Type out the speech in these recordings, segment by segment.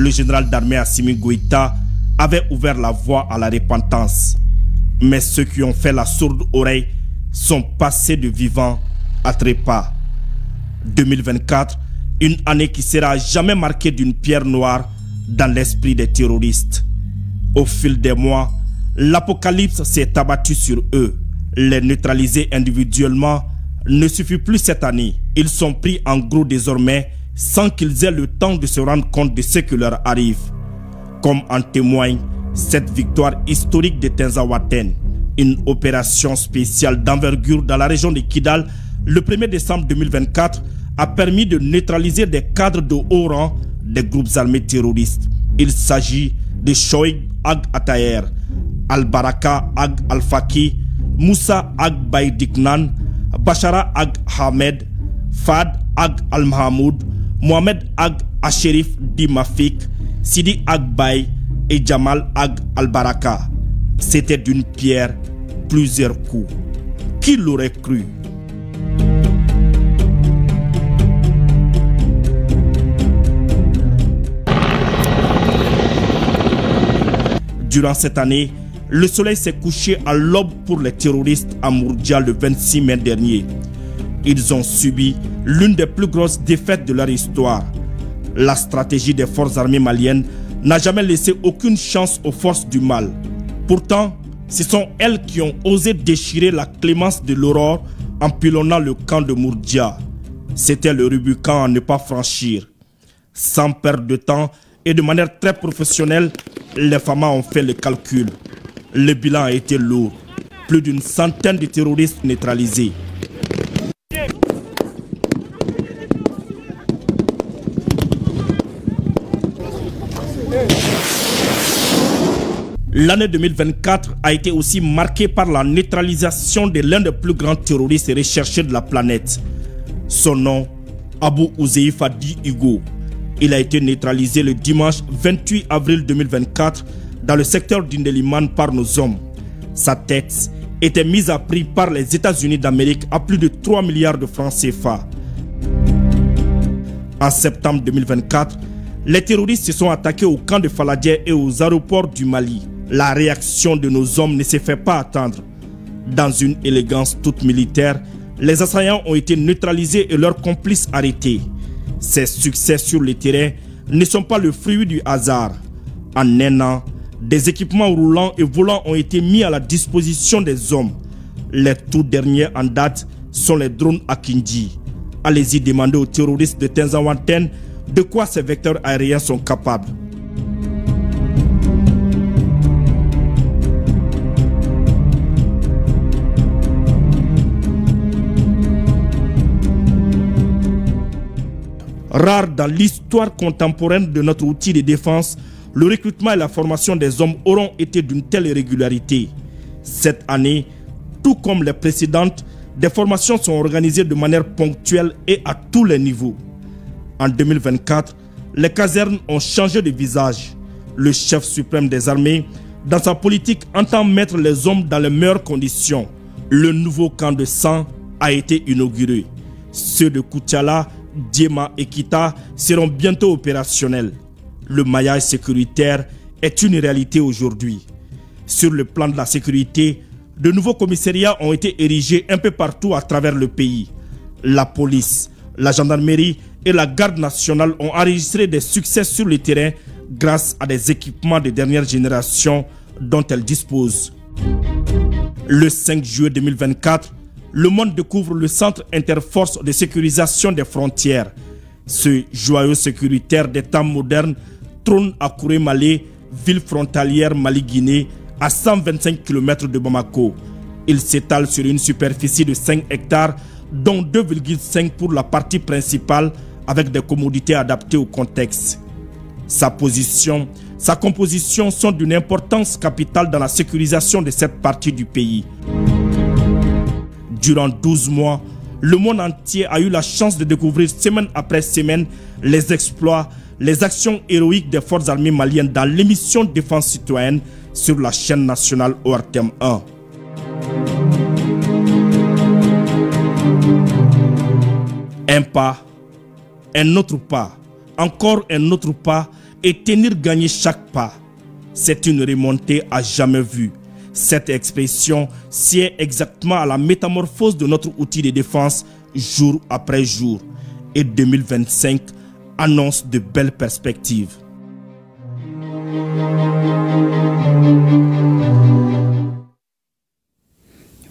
le général d'armée Assimi Goïta avait ouvert la voie à la repentance. Mais ceux qui ont fait la sourde oreille sont passés de vivants à trépas. 2024, une année qui sera jamais marquée d'une pierre noire dans l'esprit des terroristes. Au fil des mois, l'apocalypse s'est abattu sur eux. Les neutraliser individuellement ne suffit plus cette année. Ils sont pris en gros désormais sans qu'ils aient le temps de se rendre compte de ce qui leur arrive. Comme en témoigne cette victoire historique de Tinzaouaten, une opération spéciale d'envergure dans la région de Kidal le 1er décembre 2024 a permis de neutraliser des cadres de haut rang des groupes armés terroristes. Il s'agit de Shoaib Ag Atayer, Al-Baraka Ag Al-Faki, Moussa Ag Baïdiknan, Bachara Ag Hamed, Fad Ag Al-Mahamoud, Mohamed Ag Asherif Di Mafik, Sidi Ag Bay et Jamal Ag Al-Baraka. C'était d'une pierre plusieurs coups. Qui l'aurait cru? Durant cette année, le soleil s'est couché à l'aube pour les terroristes à Mourdia le 26 mai dernier. Ils ont subi l'une des plus grosses défaites de leur histoire. La stratégie des forces armées maliennes n'a jamais laissé aucune chance aux forces du mal. Pourtant, ce sont elles qui ont osé déchirer la clémence de l'aurore en pilonnant le camp de Mourdia. C'était le Rubicon à ne pas franchir. Sans perdre de temps et de manière très professionnelle, les FAMA ont fait le calcul. Le bilan a été lourd. Plus d'une centaine de terroristes neutralisés. L'année 2024 a été aussi marquée par la neutralisation de l'un des plus grands terroristes recherchés de la planète. Son nom, Abu Huzaifa Di Hugo. Il a été neutralisé le dimanche 28 avril 2024 dans le secteur d'Indeliman par nos hommes. Sa tête était mise à prix par les États-Unis d'Amérique à plus de 3 milliards de francs CFA. En septembre 2024, les terroristes se sont attaqués au camp de Faladier et aux aéroports du Mali. La réaction de nos hommes ne s'est fait pas attendre. Dans une élégance toute militaire, les assaillants ont été neutralisés et leurs complices arrêtés. Ces succès sur le terrain ne sont pas le fruit du hasard. En un an, des équipements roulants et volants ont été mis à la disposition des hommes. Les tout derniers en date sont les drones Akinji. Allez-y demander aux terroristes de Tinzaouaten de quoi ces vecteurs aériens sont capables. Rare dans l'histoire contemporaine de notre outil de défense, le recrutement et la formation des hommes auront été d'une telle régularité. Cette année, tout comme les précédentes, des formations sont organisées de manière ponctuelle et à tous les niveaux. En 2024, les casernes ont changé de visage. Le chef suprême des armées, dans sa politique, entend mettre les hommes dans les meilleures conditions. Le nouveau camp de sang a été inauguré. Ceux de Koutiala, Diema et Kita seront bientôt opérationnels. Le maillage sécuritaire est une réalité aujourd'hui. Sur le plan de la sécurité, de nouveaux commissariats ont été érigés un peu partout à travers le pays. La police, la gendarmerie et la garde nationale ont enregistré des succès sur le terrain grâce à des équipements de dernière génération dont elles disposent. Le 5 juillet 2024, le monde découvre le Centre Interforce de sécurisation des frontières. Ce joyau sécuritaire des temps modernes trône à Kouré-Malé, ville frontalière Mali-Guinée, à 125 km de Bamako. Il s'étale sur une superficie de 5 hectares, dont 2,5 pour la partie principale, avec des commodités adaptées au contexte. Sa position, sa composition sont d'une importance capitale dans la sécurisation de cette partie du pays. Durant 12 mois, le monde entier a eu la chance de découvrir semaine après semaine les exploits, les actions héroïques des forces armées maliennes dans l'émission Défense citoyenne sur la chaîne nationale ORTM 1. Un pas, un autre pas, encore un autre pas, et tenir gagner chaque pas. C'est une remontée à jamais vue. Cette expression sied exactement à la métamorphose de notre outil de défense jour après jour. Et 2025 annonce de belles perspectives.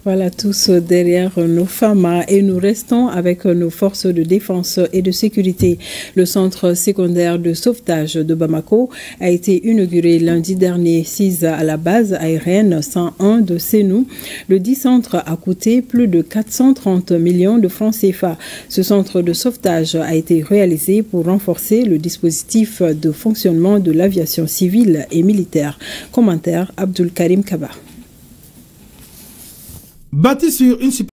Voilà, tous derrière nos femmes et nous restons avec nos forces de défense et de sécurité. Le centre secondaire de sauvetage de Bamako a été inauguré lundi dernier, 6 à la base aérienne 101 de Sénou. Le dit centre a coûté plus de 430 millions de francs CFA. Ce centre de sauvetage a été réalisé pour renforcer le dispositif de fonctionnement de l'aviation civile et militaire. Commentaire Abdul Karim Kaba. Bâti sur une superficie